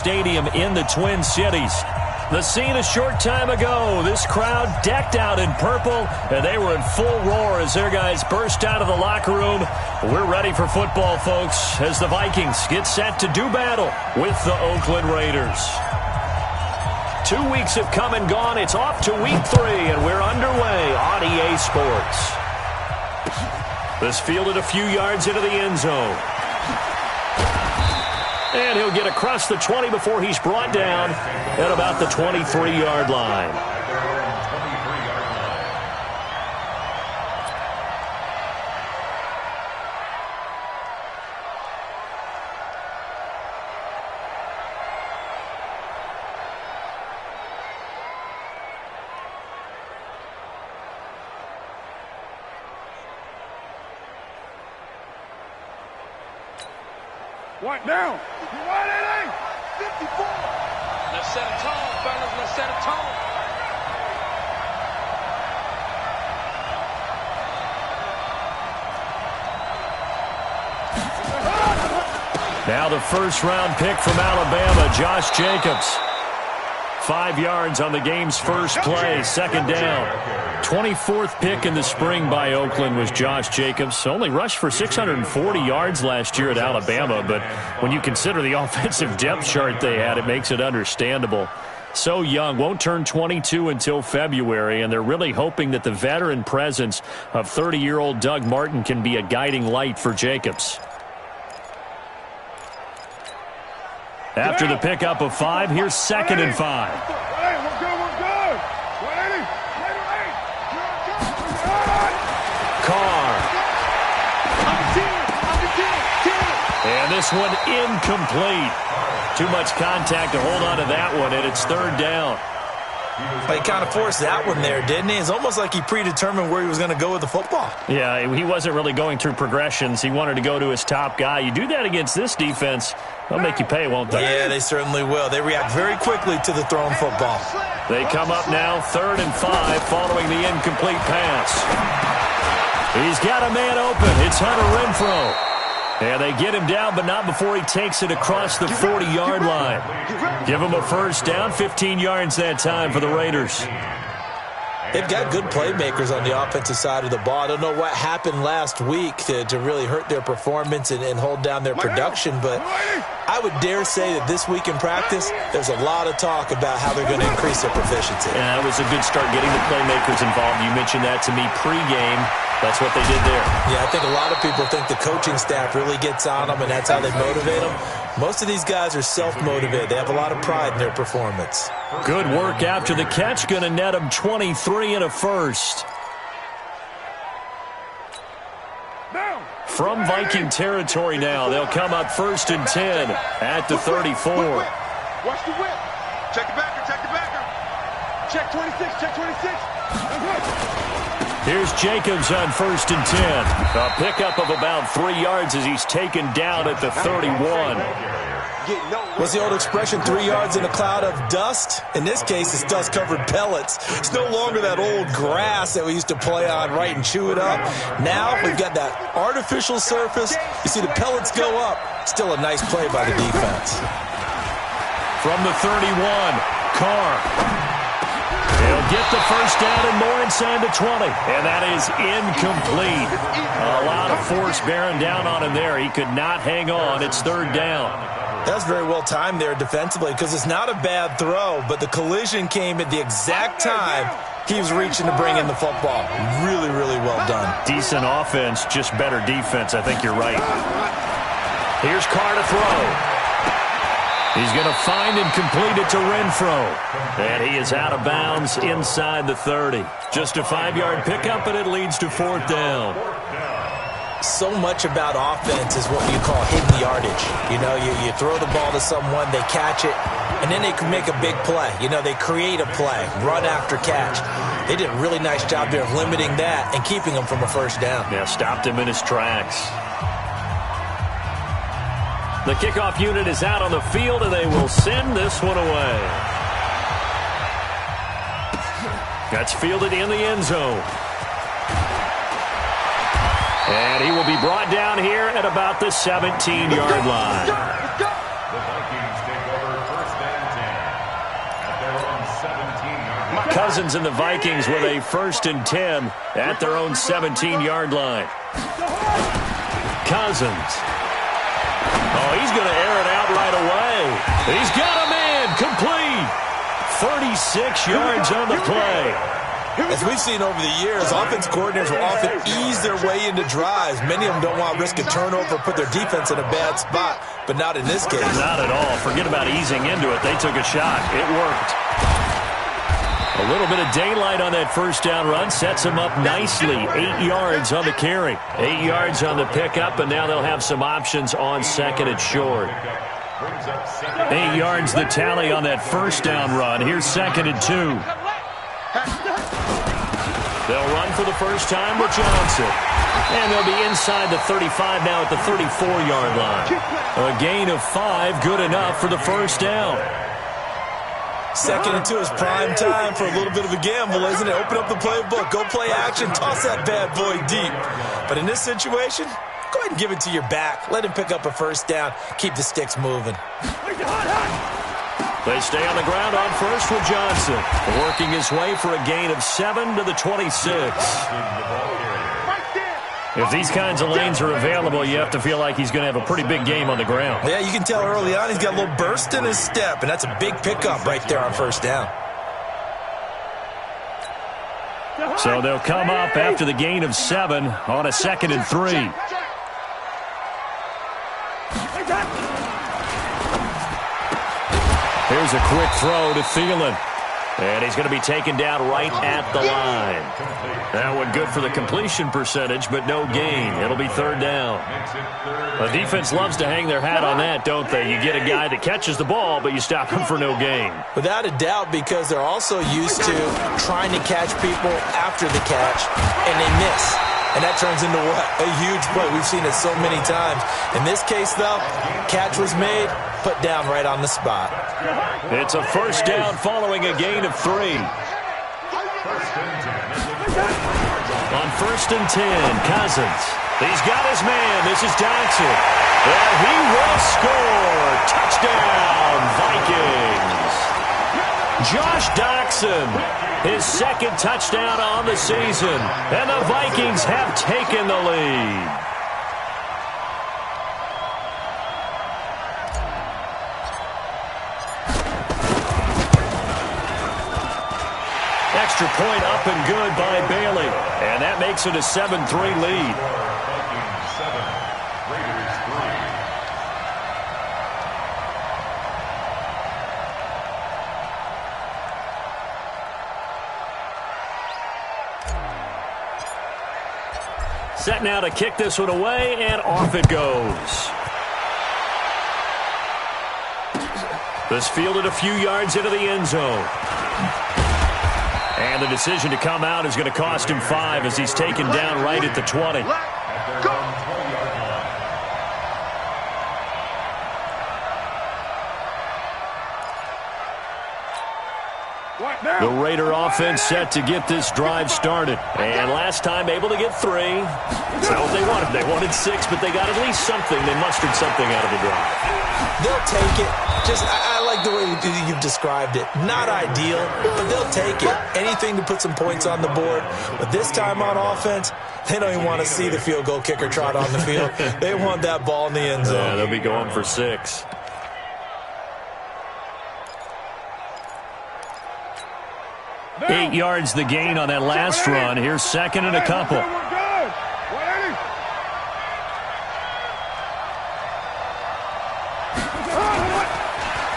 Stadium in the Twin Cities. The scene a short time ago. This crowd decked out in purple, and they were in full roar as their guys burst out of the locker room. We're ready for football, folks, as the Vikings get set to do battle with the Oakland Raiders. 2 weeks have come and gone. It's off to week 3, and we're underway on EA Sports. This fielded a few yards into the end zone. And he'll get across the 20 before he's brought down at about the 23-yard line. One down. 54. Let's set a tone, fellas. Let's set a tone. Now the first-round pick from Alabama, Josh Jacobs. 5 yards on the game's first play, second down. 24th pick in the spring by Oakland was Josh Jacobs. Only rushed for 640 yards last year at Alabama, but when you consider the offensive depth chart they had, it makes it understandable. So young, won't turn 22 until February, and they're really hoping that the veteran presence of 30-year-old Doug Martin can be a guiding light for Jacobs. After the pickup of 5, here's 2nd and 5. And this one incomplete. Too much contact to hold on to that one, and it's 3rd down. He kind of forced that one there, didn't he? It's almost like he predetermined where he was going to go with the football. Yeah, he wasn't really going through progressions. He wanted to go to his top guy. You do that against this defense, they'll make you pay, won't they? Yeah, they certainly will. They react very quickly to the thrown football. They come up now 3rd and 5 following the incomplete pass. He's got a man open. It's Hunter Renfrow. And they get him down, but not before he takes it across the 40-yard line. Give him a first down, 15 yards that time for the Raiders. They've got good playmakers on the offensive side of the ball. I don't know what happened last week to really hurt their performance and hold down their production, but I would dare say that this week in practice, there's a lot of talk about how they're going to increase their proficiency. Yeah, it was a good start getting the playmakers involved. You mentioned that to me pregame. That's what they did there. Yeah, I think a lot of people think the coaching staff really gets on them, and that's how they motivate them. Most of these guys are self-motivated. They have a lot of pride in their performance. Good work after the catch. Going to net them 23 and a first. From Viking territory now, they'll come up 1st and 10 at the 34. Watch the whip. Check the backer, check the backer. Check 26, check 26. Here's Jacobs on 1st and 10. A pickup of about 3 yards as he's taken down at the 31. What's the old expression, 3 yards in a cloud of dust? In this case, it's dust-covered pellets. It's no longer that old grass that we used to play on, right, and chew it up. Now we've got that artificial surface. You see the pellets go up. Still a nice play by the defense. From the 31, Carr. He'll get the first down and more inside the 20. And that is incomplete. A lot of force bearing down on him there. He could not hang on. It's 3rd down. That's very well timed there defensively because it's not a bad throw, but the collision came at the exact time he was reaching to bring in the football. Really, really well done. Decent offense, just better defense. I think you're right. Here's Carr to throw. He's going to find and complete it to Renfrow. And he is out of bounds inside the 30. Just a 5-yard pickup, and it leads to 4th down. So much about offense is what you call hidden yardage. You know, you throw the ball to someone, they catch it, and then they can make a big play. You know, they create a play, run after catch. They did a really nice job there of limiting that and keeping him from a first down. Yeah, stopped him in his tracks. The kickoff unit is out on the field, and they will send this one away. That's fielded in the end zone. And he will be brought down here at about the 17-yard line. The Vikings take over Cousins and the Vikings with a 1st and 10 at their own 17-yard line. Cousins. Oh, he's going to air it out right away. He's got a man complete. 36 yards on the play. As we've seen over the years, offense coordinators will often ease their way into drives. Many of them don't want to risk a turnover or put their defense in a bad spot, but not in this case. Not at all. Forget about easing into it. They took a shot. It worked. A little bit of daylight on that 1st down run sets them up nicely. 8 yards on the carry. 8 yards on the pickup, and now they'll have some options on 2nd and short. 8 yards the tally on that 1st down run. Here's 2nd and 2. They'll run for the first time with Johnson. And they'll be inside the 35 now at the 34-yard line. A gain of 5, good enough for the 1st down. 2nd and 2 is prime time for a little bit of a gamble, isn't it? Open up the playbook, go play action, toss that bad boy deep. But in this situation, go ahead and give it to your back. Let him pick up a 1st down. Keep the sticks moving. They stay on the ground on 1st with Johnson, working his way for a gain of 7 to the 26. If these kinds of lanes are available, you have to feel like he's going to have a pretty big game on the ground. Yeah, you can tell early on he's got a little burst in his step, and that's a big pickup right there on 1st down. So they'll come up after the gain of 7 on a 2nd and 3. Here's a quick throw to Thielen. And he's going to be taken down right at the line. That one good for the completion percentage, but no gain. It'll be 3rd down. The defense loves to hang their hat on that, don't they? You get a guy that catches the ball, but you stop him for no gain. Without a doubt, because they're also used to trying to catch people after the catch, and they miss. And that turns into what? A huge play. We've seen it so many times. In this case, though, catch was made, put down right on the spot. It's a 1st down following a gain of 3. On 1st and 10, Cousins. He's got his man. This is Johnson. And he will score. Touchdown, Vikings. Josh Doxson, his 2nd touchdown on the season. And the Vikings have taken the lead. Extra point up and good by Bailey. And that makes it a 7-3 lead. Set now to kick this one away, and off it goes. This fielded a few yards into the end zone. And the decision to come out is going to cost him 5 as he's taken down right at the 20. The Raider offense set to get this drive started. And last time able to get 3. That's not what they wanted. They wanted 6, but they got at least something. They mustered something out of the drive. They'll take it. I like the way you've described it. Not ideal, but they'll take it. Anything to put some points on the board. But this time on offense, they don't even want to see the field goal kicker trot on the field. They want that ball in the end zone. Yeah, they'll be going for 6. Eight yards the gain on that last run. Here's 2nd and a couple.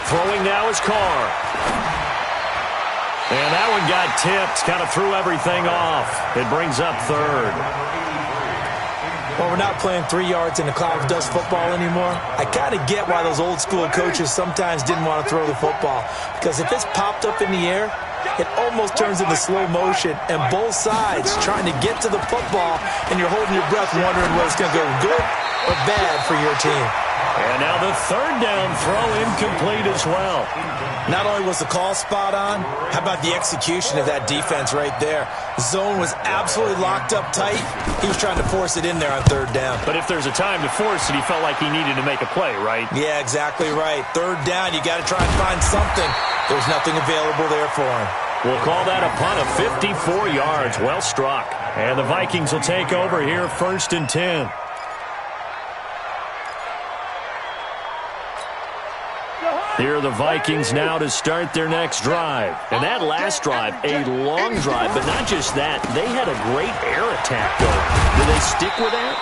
Throwing now is Carr. And that one got tipped. Kind of threw everything off. It brings up 3rd. Well, we're not playing 3 yards in a cloud of dust football anymore. I kind of get why those old school coaches sometimes didn't want to throw the football. Because if it's popped up in the air, it almost turns into slow motion, and both sides trying to get to the football, and you're holding your breath wondering whether it's going to go good or bad for your team. And now the 3rd down throw incomplete as well. Not only was the call spot on, how about the execution of that defense right there? Zone was absolutely locked up tight. He was trying to force it in there on 3rd down. But if there's a time to force it, he felt like he needed to make a play, right? Yeah, exactly right. 3rd down, you got to try and find something. There's nothing available there for him. We'll call that a punt of 54 yards. Well struck. And the Vikings will take over here, 1st and 10. Here are the Vikings now to start their next drive. And that last drive, a long drive, but not just that. They had a great air attack going. Do they stick with that?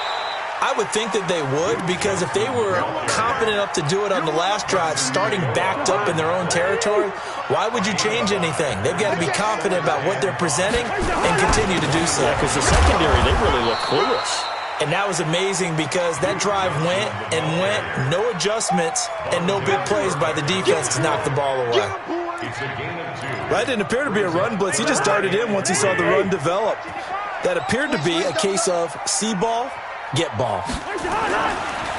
I would think that they would, because if they were confident enough to do it on the last drive, starting backed up in their own territory, why would you change anything? They've got to be confident about what they're presenting and continue to do so. Yeah, because the secondary, they really look clueless. And that was amazing because that drive went and went, no adjustments and no big plays by the defense to knock the ball away. That didn't appear to be a run blitz. He just darted in once he saw the run develop. That appeared to be a case of see ball, get ball.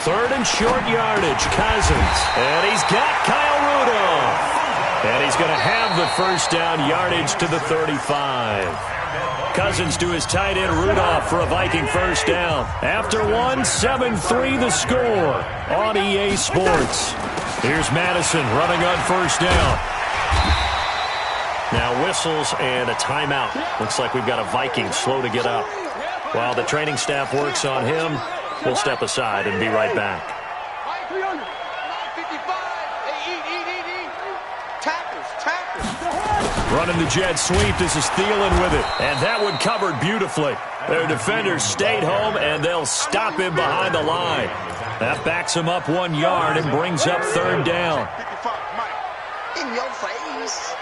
3rd and short yardage, Cousins. And he's got Kyle Rudolph. And he's going to have the first down yardage to the 35. Cousins to his tight end Rudolph for a Viking first down. After one, 7-3 the score on EA Sports. Here's Madison running on first down. Now whistles and a timeout. Looks like we've got a Viking slow to get up. While the training staff works on him, we'll step aside and be right back. Running the jet sweep. This is Thielen with it. And that one covered beautifully. Their defenders stayed home, and they'll stop him behind the line. That backs him up 1 yard and brings up 3rd down. In your face.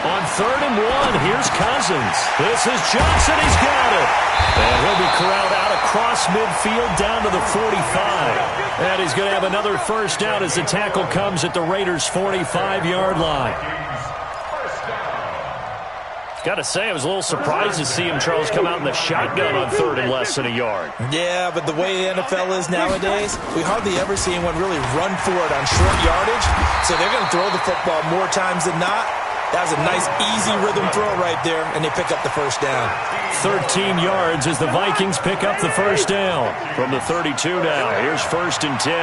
On 3rd and 1, here's Cousins. This is Johnson. He's got it. And he'll be corralled out across midfield down to the 45. And he's going to have another first down as the tackle comes at the Raiders' 45-yard line. Got to say, I was a little surprised to see him, Charles, come out in the shotgun on 3rd and less than a yard. Yeah, but the way the NFL is nowadays, we hardly ever see anyone really run for it on short yardage. So they're going to throw the football more times than not. That was a nice, easy rhythm throw right there, and they pick up the first down. 13 yards as the Vikings pick up the first down. From the 32 now, here's 1st and 10.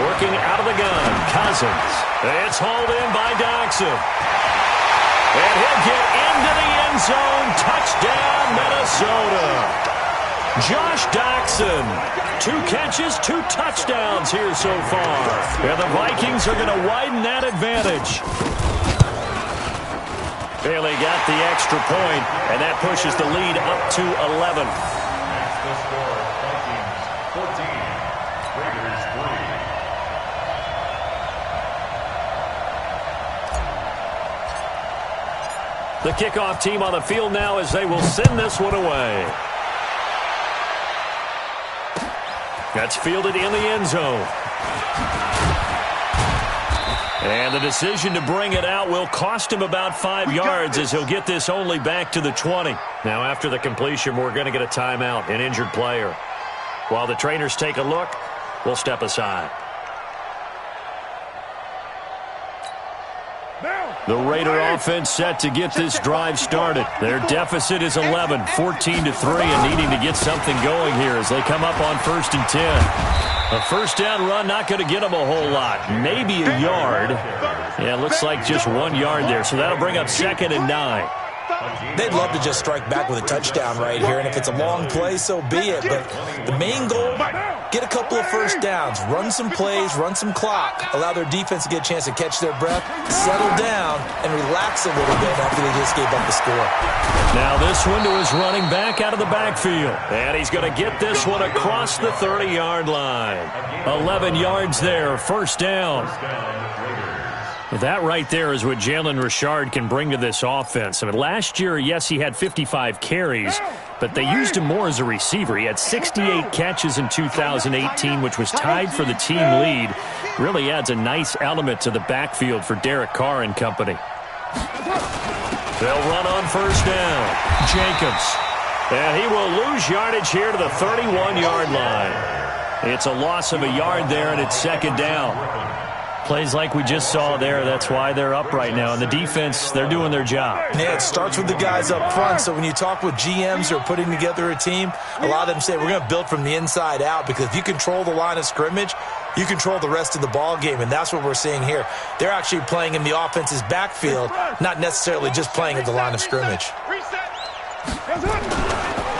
Working out of the gun, Cousins. It's hauled in by Doxson. And he'll get into the end zone. Touchdown, Minnesota. Josh Doxson. 2 catches, 2 touchdowns here so far. And the Vikings are going to widen that advantage. Bailey got the extra point, and that pushes the lead up to 11. The kickoff team on the field now as they will send this one away. That's fielded in the end zone. And the decision to bring it out will cost him about 5 yards as he'll get this only back to the 20. Now after the completion, we're going to get a timeout, an injured player. While the trainers take a look, we'll step aside. The Raider offense set to get this drive started. Their deficit is 11, 14-3, and needing to get something going here as they come up on 1st and 10. A first down run not going to get them a whole lot. Maybe a yard. Yeah, it looks like just 1 yard there, so that'll bring up 2nd and 9. They'd love to just strike back with a touchdown right here, and if it's a long play, so be it. But the main goal, get a couple of first downs, run some plays, run some clock, allow their defense to get a chance to catch their breath, settle down, and relax a little bit after they just gave up the score. Now this one to his running back out of the backfield. And he's going to get this one across the 30-yard line. 11 yards there, first down. That right there is what Jalen Richard can bring to this offense. I mean, last year, yes, he had 55 carries, but they used him more as a receiver. He had 68 catches in 2018, which was tied for the team lead. Really adds a nice element to the backfield for Derek Carr and company. They'll run on first down. Jacobs. And he will lose yardage here to the 31-yard line. It's a loss of a yard there, and it's 2nd down. Plays like we just saw there, that's why they're up right now. And the defense, they're doing their job. Yeah, it starts with the guys up front. So when you talk with GMs who are putting together a team, a lot of them say we're going to build from the inside out, because if you control the line of scrimmage, you control the rest of the ball game, and that's what we're seeing here. They're actually playing in the offense's backfield, not necessarily just playing at the line of scrimmage.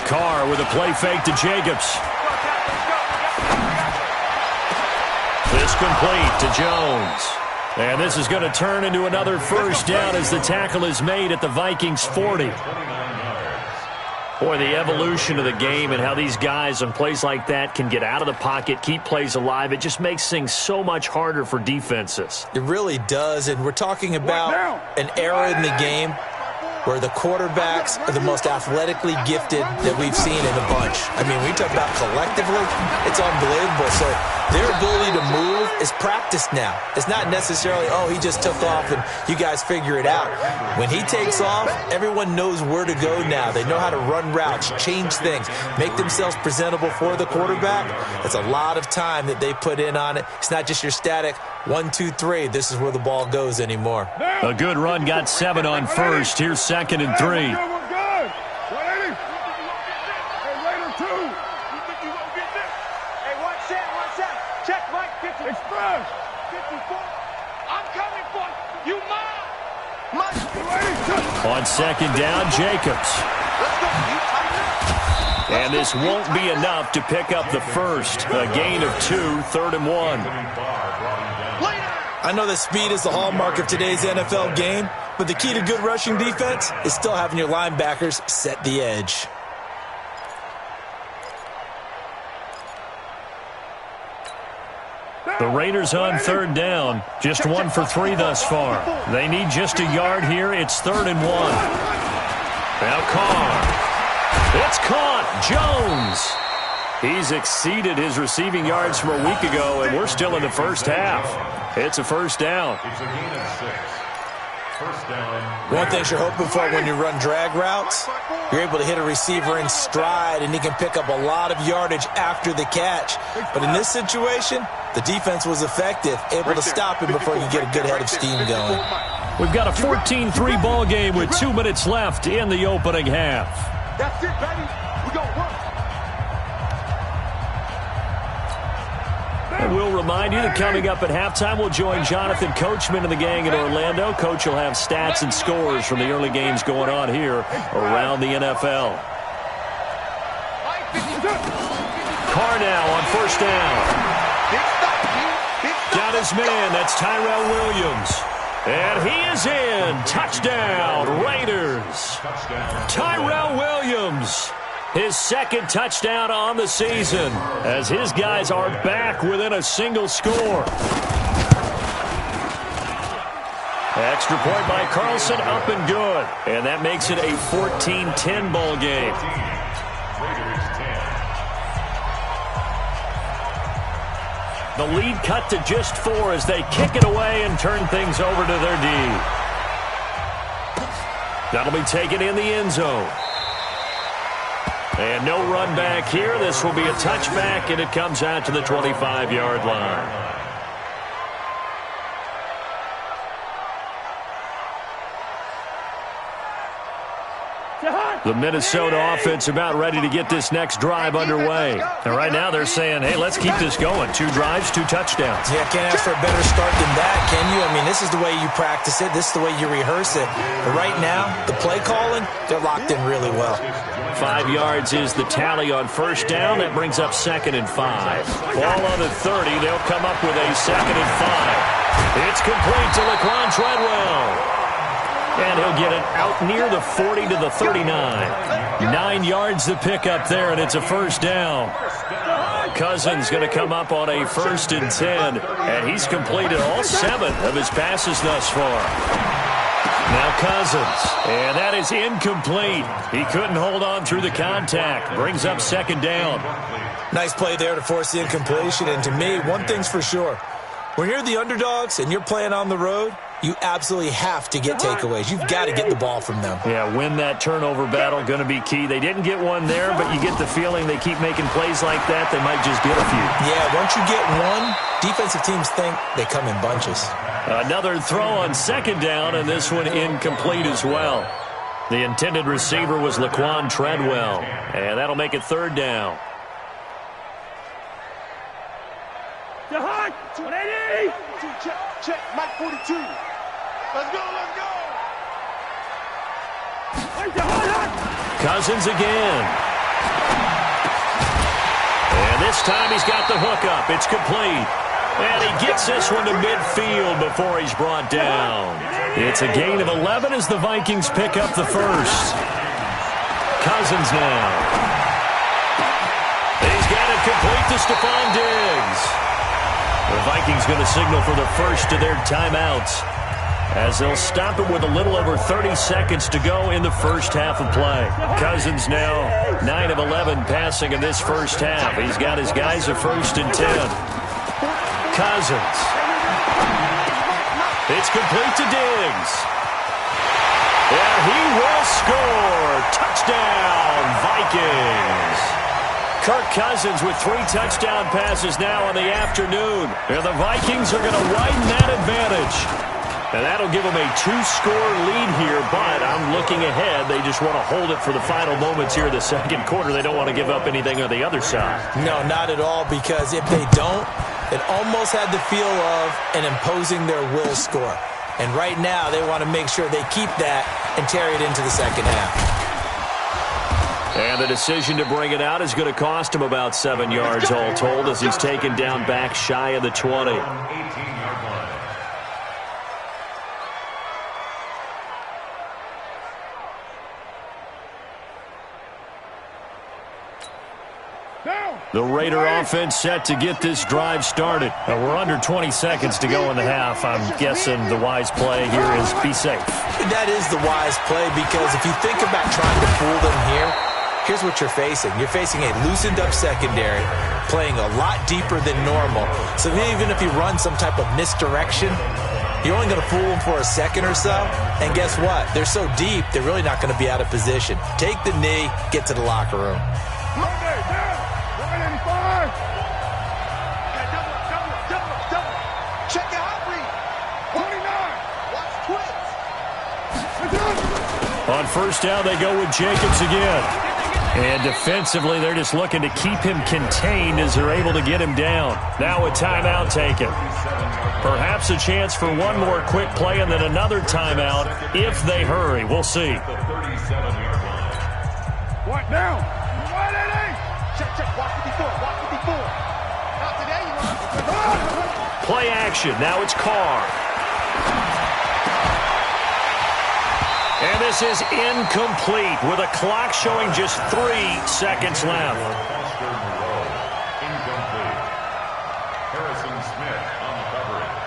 Carr with a play fake to Jacobs. This complete to Jones. And this is going to turn into another first down as the tackle is made at the Vikings 40. Boy, the evolution of the game and how these guys on plays like that can get out of the pocket, keep plays alive, it just makes things so much harder for defenses. It really does, and we're talking about an era in the game where the quarterbacks are the most athletically gifted that we've seen in a bunch. I mean, when you talk about collectively, it's unbelievable. So their ability to move is practiced now. It's not necessarily, oh, he just took off and you guys figure it out. When he takes off, everyone knows where to go now. They know how to run routes, change things, make themselves presentable for the quarterback. It's a lot of time that they put in on it. It's not just your static 1, 2, 3. This is where the ball goes anymore. A good run, got 7 on first. Here's 2nd and 3. On 2nd down, Jacobs. And this won't be enough to pick up the first. A gain of 2, 3rd and 1. I know that speed is the hallmark of today's NFL game, but the key to good rushing defense is still having your linebackers set the edge. The Raiders on 3rd down. Just 1 for 3 thus far. They need just a yard here. It's 3rd and 1. Now Carr. It's caught. Jones. He's exceeded his receiving yards from a week ago, and we're still in the first half. It's a first down. One thing you're hoping for when you run drag routes, you're able to hit a receiver in stride, and he can pick up a lot of yardage after the catch. But in this situation, the defense was effective, able to stop him before you get a good head of steam going. We've got a 14-3 ball game with 2 minutes left in the opening half. That's it, baby. We're going to work. And we'll remind you that coming up at halftime, we'll join Jonathan Coachman and the gang in Orlando. Coach will have stats and scores from the early games going on here around the NFL. Carr now on 1st down. Got his man. That's Tyrell Williams. And he is in. Touchdown, Raiders. Tyrell Williams. His 2nd touchdown on the season as his guys are back within a single score. Extra point by Carlson, up and good. And that makes it a 14-10 ball game. The lead cut to just 4 as they kick it away and turn things over to their D. That'll be taken in the end zone. And no run back here. This will be a touchback, and it comes out to the 25-yard line. The Minnesota offense about ready to get this next drive underway. And right now they're saying, hey, let's keep this going. 2 drives, 2 touchdowns. Yeah, can't ask for a better start than that, can you? I mean, this is the way you practice it. This is the way you rehearse it. But right now, the play calling, they're locked in really well. 5 yards is the tally on 1st down. That brings up 2nd and 5. Ball on the 30. They'll come up with a 2nd and 5. It's complete to Laquan Treadwell. And he'll get it out near the 40 to the 39. 9 yards to pick up there, and it's a first down. Cousins going to come up on a 1st and 10, and he's completed all 7 of his passes thus far. Now Cousins, and that is incomplete. He couldn't hold on through the contact. Brings up 2nd down. Nice play there to force the incompletion, and to me, one thing's for sure. When you're the underdogs and you're playing on the road, you absolutely have to get takeaways. You've got to get the ball from them. Yeah, win that turnover battle, going to be key. They didn't get one there, but you get the feeling they keep making plays like that, they might just get a few. Yeah, once you get one, defensive teams think they come in bunches. Another throw on second down, and this one incomplete as well. The intended receiver was Laquan Treadwell, and that'll make it third down. Check, Mike 42. Let's go. Cousins again. And this time he's got the hook up. It's complete. And he gets this one to midfield before he's brought down. It's a gain of 11 as the Vikings pick up the first. Cousins now. He's got it complete to Stephon Diggs. The Vikings going to signal for the first of their timeouts as they'll stop it with a little over 30 seconds to go in the first half of play. Cousins now 9 of 11 passing in this first half. He's got his guys a 1st and 10. Cousins. It's complete to Diggs. And he will score. Touchdown, Vikings. Kirk Cousins with 3 touchdown passes now in the afternoon. And the Vikings are going to widen that advantage. And that'll give them a 2-score lead here, but I'm looking ahead. They just want to hold it for the final moments here in the second quarter. They don't want to give up anything on the other side. No, not at all, because if they don't, it almost had the feel of an imposing their will score. And right now, they want to make sure they keep that and carry it into the second half. And the decision to bring it out is going to cost him about 7 yards all told as he's taken down back shy of the 20. The Raider offense set to get this drive started. We're under 20 seconds to go in the half. I'm guessing the wise play here is be safe. That is the wise play, because if you think about trying to fool them here, here's what you're facing. You're facing a loosened up secondary, playing a lot deeper than normal. So even if you run some type of misdirection, you're only going to fool them for a second or so. And guess what? They're so deep, they're really not going to be out of position. Take the knee, get to the locker room. Check your hot read. 29. Watch twins. On first down, they go with Jacobs again. And defensively, they're just looking to keep him contained as they're able to get him down. Now a timeout taken. Perhaps a chance for one more quick play and then another timeout if they hurry. We'll see. What now? Check. Watch 54. Not today, you want. Play action. Now it's Carr. And this is incomplete with a clock showing just 3 seconds left. Incomplete. Harrison Smith on the coverage.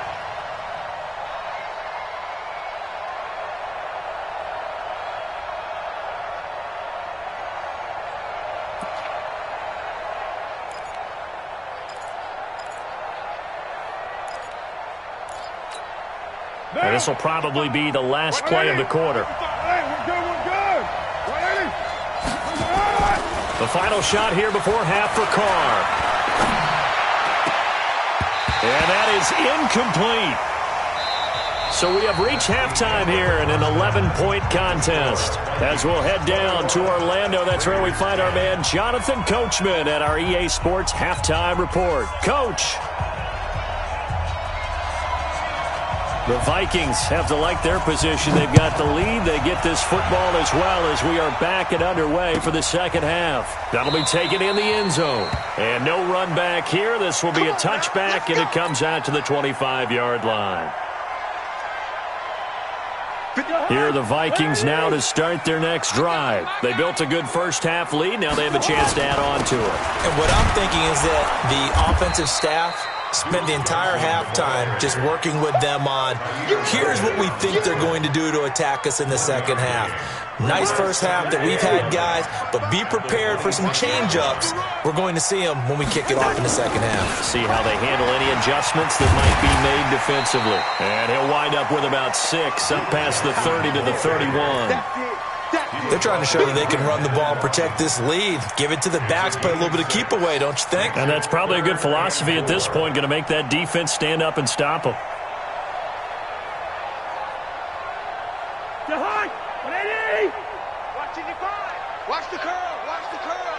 And this will probably be the last play of the quarter. We're good. The final shot here before half for Carr. And that is incomplete. So we have reached halftime here in an 11-point contest. As we'll head down to Orlando, that's where we find our man Jonathan Coachman at our EA Sports Halftime Report. Coach. The Vikings have to like their position. They've got the lead. They get this football as well as we are back and underway for the second half. That'll be taken in the end zone. And no run back here. This will be a touchback, and it comes out to the 25-yard line. Here are the Vikings now to start their next drive. They built a good first-half lead. Now they have a chance to add on to it. And what I'm thinking is that the offensive staff spent the entire halftime just working with them on, here's what we think they're going to do to attack us in the second half. Nice first half that we've had, guys, but be prepared for some change-ups. We're going to see them when we kick it off in the second half. See how they handle any adjustments that might be made defensively. And he'll wind up with about 6, up past the 30 to the 31. They're trying to show that they can run the ball, protect this lead, give it to the backs, play a little bit of keep away, don't you think? And that's probably a good philosophy at this point, going to make that defense stand up and stop them. Watch the curl. Watch the curl.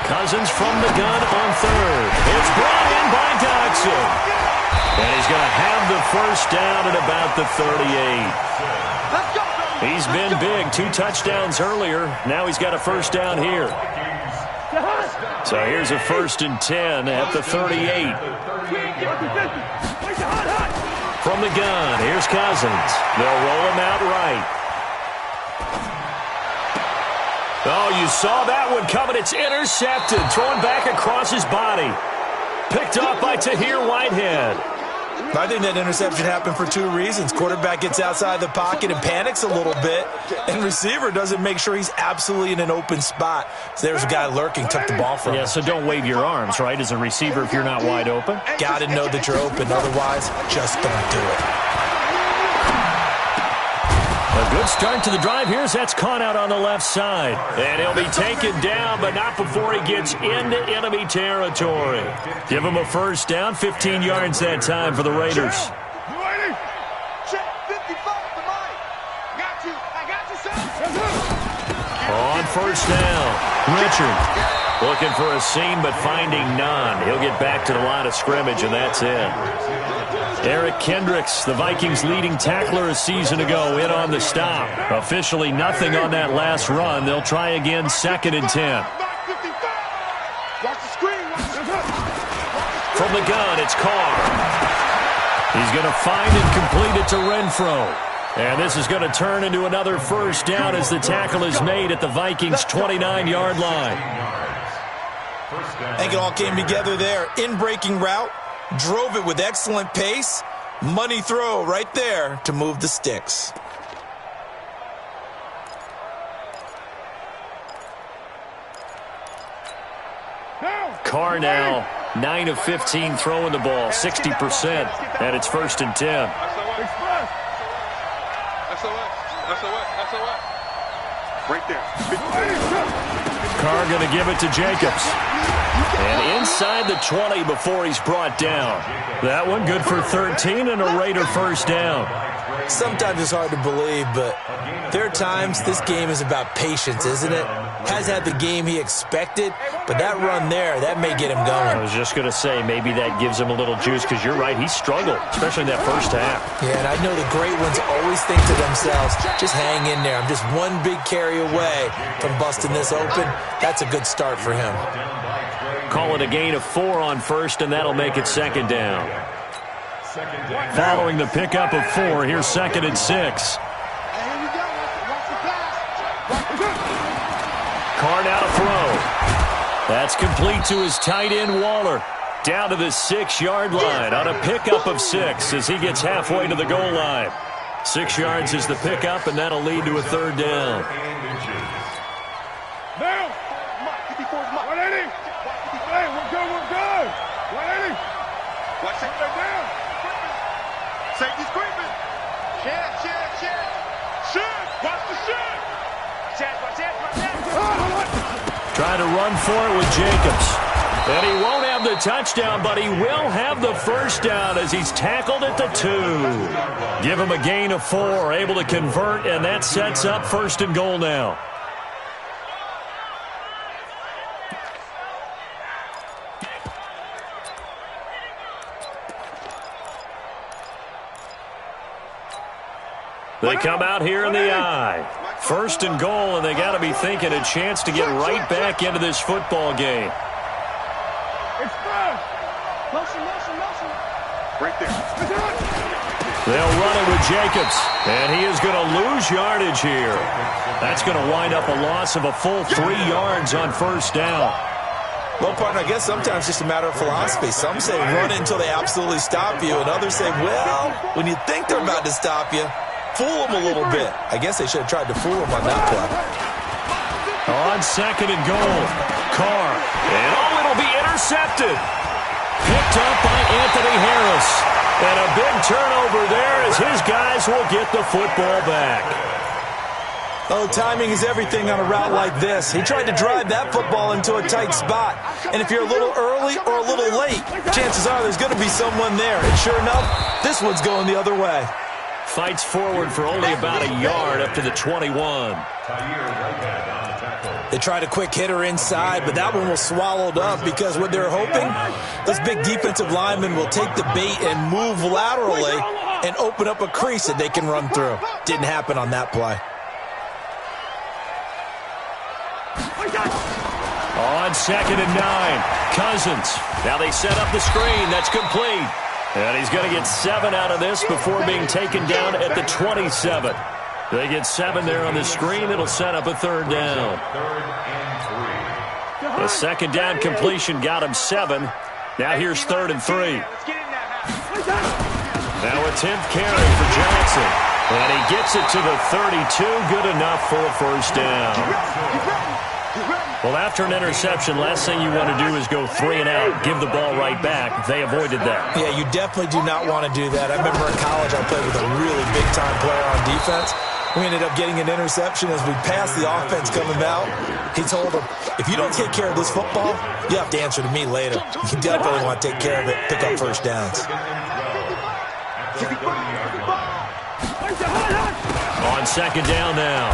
Cousins from the gun on third. It's brought in by Dodson. And he's going to have the first down at about the 38. He's been big. 2 touchdowns earlier. Now he's got a first down here. So here's a 1st and 10 at the 38. From the gun, here's Cousins. They'll roll him out right. Oh, you saw that one coming. It's intercepted. Thrown back across his body. Picked off by Tahir Whitehead. I think that interception happened for 2 reasons. Quarterback gets outside the pocket and panics a little bit, and receiver doesn't make sure he's absolutely in an open spot. So there's a guy lurking, took the ball from him. Yeah, so don't wave your arms, right, as a receiver if you're not wide open. Got to know that you're open. Otherwise, just don't do it. A good start to the drive. Here's that's caught out on the left side. And he'll be taken down, but not before he gets into enemy territory. Give him a first down, 15 yards that time for the Raiders. Check 55 to Mike. Got you. I got you, son. On first down, Richard looking for a seam but finding none. He'll get back to the line of scrimmage, and that's it. Eric Kendricks, the Vikings' leading tackler a season ago, in on the stop. Officially nothing on that last run. They'll try again, 2nd and 10. From the gun, it's Carr. He's going to find and complete it to Renfro. And this is going to turn into another first down as the tackle is made at the Vikings' 29-yard line. I think it all came together there. In-breaking route. Drove it with excellent pace. Money throw right there to move the sticks. Carr now 9 of 15 throwing the ball, 60%, and it's 1st and 10. Right there. Carr going to give it to Jacobs. And inside the 20 before he's brought down. That one good for 13 and a Raider first down. Sometimes it's hard to believe, but there are times this game is about patience, isn't it? Has had the game he expected, but that run there, that may get him going. I was just going to say, maybe that gives him a little juice, because you're right, he struggled, especially in that first half. Yeah, and I know the great ones always think to themselves, just hang in there. I'm just one big carry away from busting this open. That's a good start for him. Call it a gain of 4 on first, and that'll make it 2nd down. Following the pickup of 4, here's 2nd and 6. Carr now to throw. That's complete to his tight end, Waller. Down to the 6-yard line on a pickup of 6 as he gets halfway to the goal line. 6 yards is the pickup, and that'll lead to a 3rd down. Now, 180. Hey, we're good. 180. Watch it down. Safety's creeping. Check. Watch the shit. Trying to run for it with Jacobs. And he won't have the touchdown, but he will have the first down as he's tackled at the 2. Give him a gain of 4, able to convert, and that sets up 1st and goal now. They come out here in the eye. 1st and goal, and they got to be thinking a chance to get right back into this football game. Motion. Right there. They'll run it with Jacobs, and he is going to lose yardage here. That's going to wind up a loss of a full 3 yards on 1st down. Well, partner, I guess sometimes it's just a matter of philosophy. Some say run it until they absolutely stop you, and others say, well, when you think they're about to stop you, fool them a little bit. I guess they should have tried to fool them on that play. On second and goal, Carr. And it'll be intercepted. Picked up by Anthony Harris. And a big turnover there as his guys will get the football back. Oh, timing is everything on a route like this. He tried to drive that football into a tight spot. And if you're a little early or a little late, chances are there's going to be someone there. And sure enough, this one's going the other way. Fights forward for only about a yard up to the 21. They tried a quick hitter inside, but that one was swallowed up because what they're hoping, this big defensive lineman will take the bait and move laterally and open up a crease that they can run through. Didn't happen on that play. On second and 9, Cousins. Now they set up the screen. That's complete. And he's going to get 7 out of this before being taken down at the 27. They get 7 there on the screen. It'll set up a third down. The second down completion got him 7. Now here's 3rd and 3. Now a 10th carry for Johnson. And he gets it to the 32. Good enough for a first down. Well, after an interception, last thing you want to do is go 3 and out, give the ball right back. They avoided that. Yeah, you definitely do not want to do that. I remember in college I played with a really big-time player on defense. We ended up getting an interception as we passed the offense coming out. He told him, if you don't take care of this football, you have to answer to me later. You definitely want to take care of it, pick up first downs. On second down now,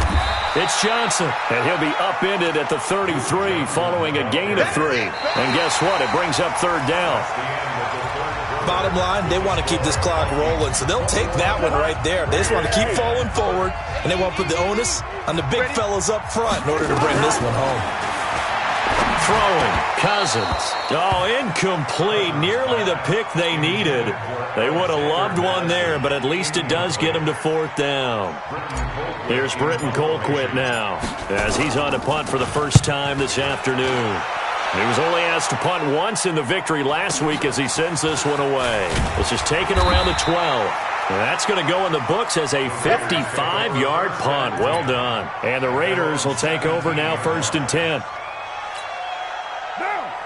it's Johnson, and he'll be upended at the 33 following a gain of 3. And guess what? It brings up 3rd down. Bottom line, they want to keep this clock rolling, so they'll take that one right there. They just want to keep falling forward, and they want to put the onus on the big fellas up front in order to bring this one home. Throwing, Cousins. Oh, incomplete. Nearly the pick they needed. They would have loved one there, but at least it does get them to 4th down. Here's Britton Colquitt now, as he's on to punt for the first time this afternoon. He was only asked to punt once in the victory last week as he sends this one away. This is taken around the 12. And that's going to go in the books as a 55-yard punt. Well done. And the Raiders will take over now 1st and 10.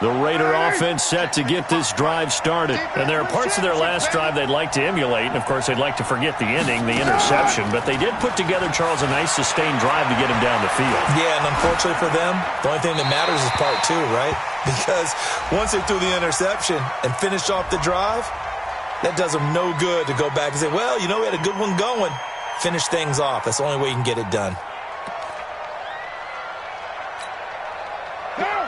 The Raider offense set to get this drive started. And there are parts of their last drive they'd like to emulate. And, of course, they'd like to forget the ending, the interception. But they did put together, Charles, a nice sustained drive to get him down the field. Yeah, and unfortunately for them, the only thing that matters is part 2, right? Because once they threw the interception and finished off the drive, that does them no good to go back and say, well, you know, we had a good one going. Finish things off. That's the only way you can get it done.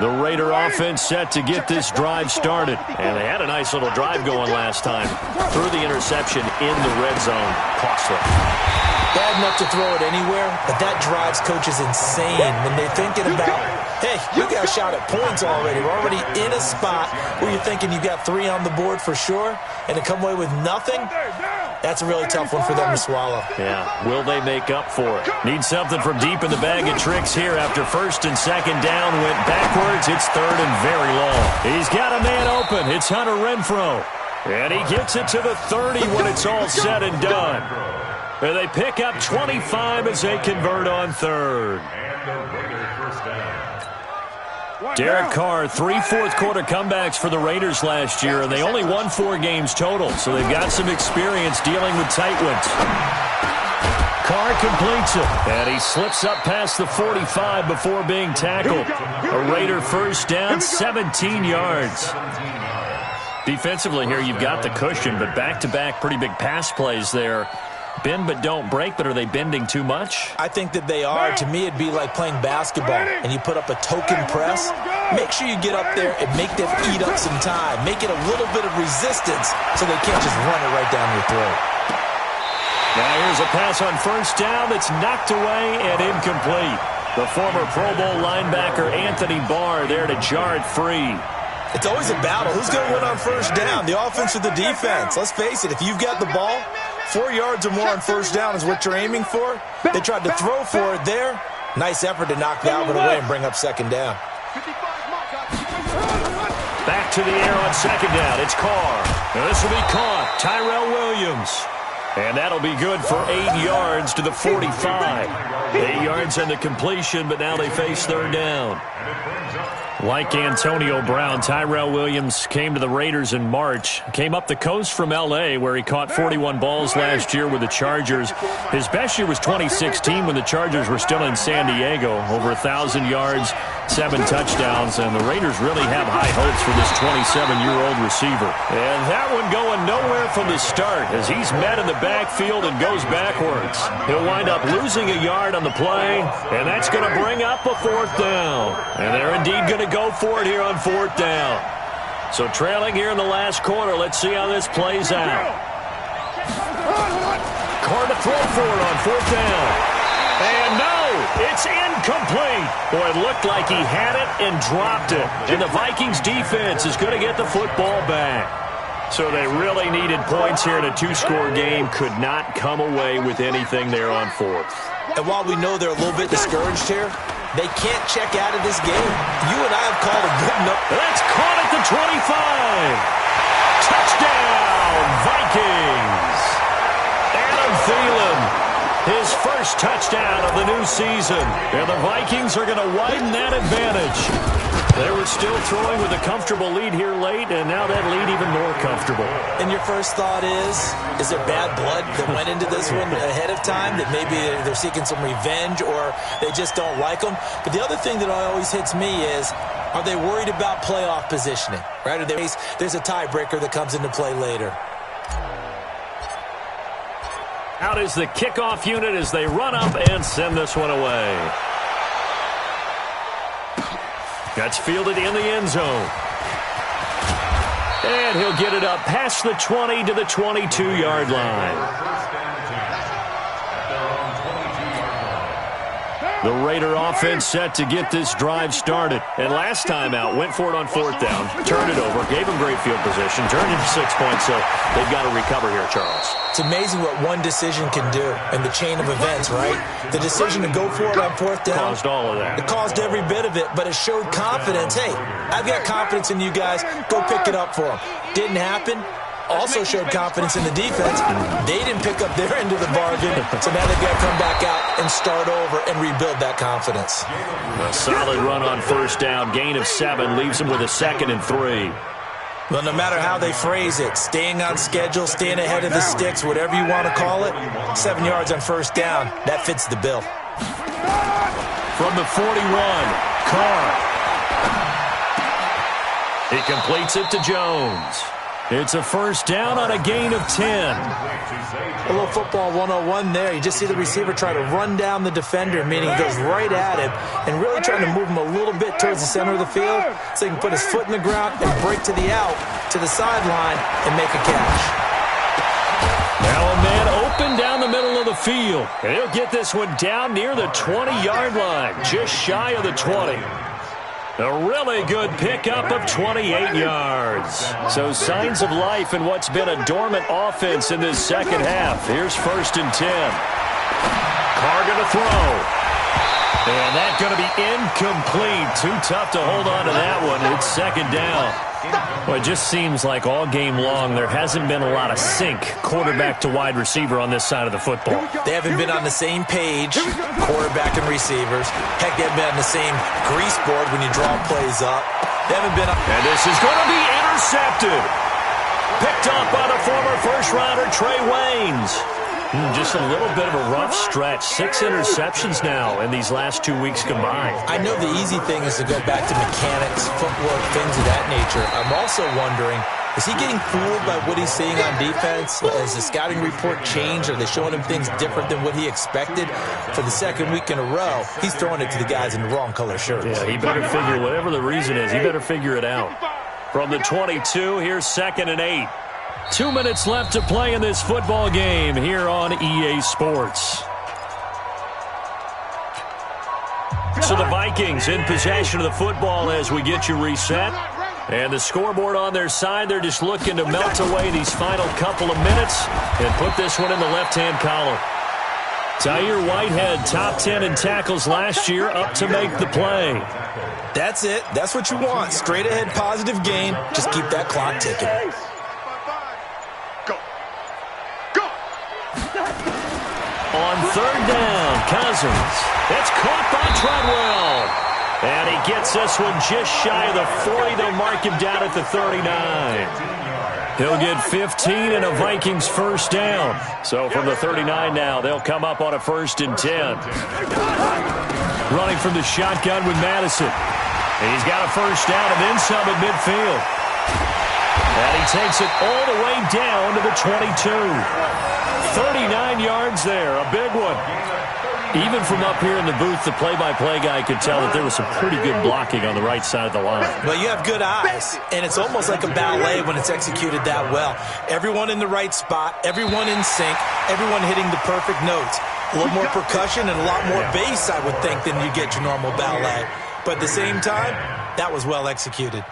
The Raider offense set to get this drive started. And they had a nice little drive going last time. Threw the interception in the red zone. Costly. Bad enough to throw it anywhere, but that drives coaches insane when they're thinking about, hey, you got a shot at points already. We're already in a spot where you're thinking you got 3 on the board for sure, and to come away with nothing, that's a really tough one for them to swallow. Yeah, will they make up for it? Need something from deep in the bag of tricks here after 1st and 2nd down. Went backwards. It's 3rd and very long. He's got a man open. It's Hunter Renfrow. And he gets it to the 30 when it's all said and done. And they pick up 25 as they convert on 3rd. Derek Carr, 3 fourth-quarter comebacks for the Raiders last year, and they only won 4 games total, so they've got some experience dealing with tight ones. Carr completes it, and he slips up past the 45 before being tackled. A Raider first down, 17 yards. Defensively here, you've got the cushion, but back-to-back pretty big pass plays there. Bend but don't break, but are they bending too much? I think that they are. To me, it'd be like playing basketball, and you put up a token press. Make sure you get up there and make them eat up some time. Make it a little bit of resistance so they can't just run it right down your throat. Now here's a pass on first down that's knocked away and incomplete. The former Pro Bowl linebacker Anthony Barr there to jar it free. It's always a battle. Who's going to win on first down, the offense or the defense? Let's face it, if you've got the ball, 4 yards or more on first down is what you're aiming for. They tried to throw for it there. Nice effort to knock that one away and bring up 2nd down. to the air on second down. It's Carr. Now this will be caught. Tyrell Williams. And that'll be good for 8 yards to the 45. 8 yards on the completion, but now they face third down. Like Antonio Brown, Tyrell Williams came to the Raiders in March. Came up the coast from L.A., where he caught 41 balls last year with the Chargers. His best year was 2016 when the Chargers were still in San Diego. Over 1,000 yards, 7 touchdowns, and the Raiders really have high hopes for this 27-year-old receiver. And that one going nowhere from the start as he's met in the backfield and goes backwards. He'll wind up losing a yard on the play, and that's going to bring up a fourth down. And they're indeed going to go for it here on fourth down. So trailing here in the last quarter. Let's see how this plays out. Carr to throw for it on fourth down. And no, it's incomplete. Boy, it looked like he had it and dropped it. And the Vikings defense is going to get the football back. So they really needed points here in a 2-score game. Could not come away with anything there on fourth. And while we know they're a little bit discouraged here, they can't check out of this game. You and I have called a good enough. That's caught at the 25. Touchdown, Vikings. Adam Thielen, his first touchdown of the new season. And the Vikings are going to widen that advantage. They were still throwing with a comfortable lead here late, and now that lead even more comfortable. And your first thought is there bad blood that went into this one ahead of time, that maybe they're seeking some revenge or they just don't like them? But the other thing that always hits me is, are they worried about playoff positioning? Right? Or there's a tiebreaker that comes into play later. Out is the kickoff unit as they run up and send this one away. That's fielded in the end zone. And he'll get it up past the 20 to the 22-yard line. The Raider offense set to get this drive started. And last time out, went for it on fourth down, turned it over, gave him great field position, turned it to 6 points, so they've got to recover here, Charles. It's amazing what one decision can do in the chain of events, right? The decision to go for it on fourth down. Caused all of that. It caused every bit of it, but it showed confidence. Hey, I've got confidence in you guys. Go pick it up for them. Didn't happen. Also showed confidence in the defense. They didn't pick up their end of the bargain, so now they've got to come back out and start over and rebuild that confidence. A solid run on first down. Gain of 7 leaves them with a 2nd and 3. Well, no matter how they phrase it, staying on schedule, staying ahead of the sticks, whatever you want to call it, 7 yards on first down, that fits the bill. From the 41, Carr. He completes it to Jones. It's a first down on a gain of 10. A little football 101 there. You just see the receiver try to run down the defender, meaning he goes right at him and really trying to move him a little bit towards the center of the field so he can put his foot in the ground and break to the out, to the sideline, and make a catch. Now a man open down the middle of the field. And he'll get this one down near the 20-yard line, just shy of the 20. A really good pickup of 28 yards. So signs of life in what's been a dormant offense in this second half. Here's 1st and 10. Carr going to throw. And that's going to be incomplete. Too tough to hold on to that one. It's 2nd down. Well, it just seems like all game long there hasn't been a lot of sync quarterback to wide receiver on this side of the football. They haven't been on the same page, quarterback and receivers. Heck, they haven't been on the same grease board when you draw plays up. They haven't been on. And this is going to be intercepted. Picked up by the former first-rounder Trey Waynes. Just a little bit of a rough stretch. 6 interceptions now in these last 2 weeks combined. I know the easy thing is to go back to mechanics, footwork, things of that nature. I'm also wondering, is he getting fooled by what he's seeing on defense? Has the scouting report changed? Are they showing him things different than what he expected? For the second week in a row, he's throwing it to the guys in the wrong color shirts. Yeah, he better figure, whatever the reason is, he better figure it out. From the 22, here's 2nd and 8. 2 minutes left to play in this football game here on EA Sports. So the Vikings in possession of the football as we get you reset. And the scoreboard on their side, they're just looking to melt away these final couple of minutes and put this one in the left-hand column. Tahir Whitehead, top 10 in tackles last year, up to make the play. That's it. That's what you want. Straight ahead positive gain. Just keep that clock ticking. Go. Go. On third down, Cousins. It's caught by Treadwell. And he gets this one just shy of the 40. They'll mark him down at the 39. He'll get 15 and a Vikings first down. So from the 39 now, they'll come up on a 1st and 10. Running from the shotgun with Madison. He's got a first down and then some at midfield. And he takes it all the way down to the 22. 39 yards there, a big one. Even from up here in the booth, the play-by-play guy could tell that there was some pretty good blocking on the right side of the line. Well, you have good eyes, and it's almost like a ballet when it's executed that well. Everyone in the right spot, everyone in sync, everyone hitting the perfect notes. A little more percussion and a lot more bass, I would think, than you get your normal ballet. But at the same time, that was well executed.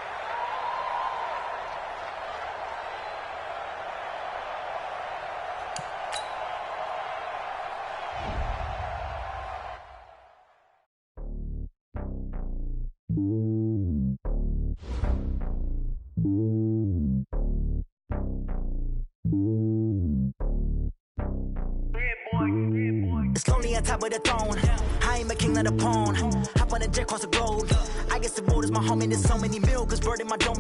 It's lonely on top of the throne. I ain't a king of the pawn. Hop on a jet across the globe. I guess the road is my home and there's so many mil, cause bird in my dome.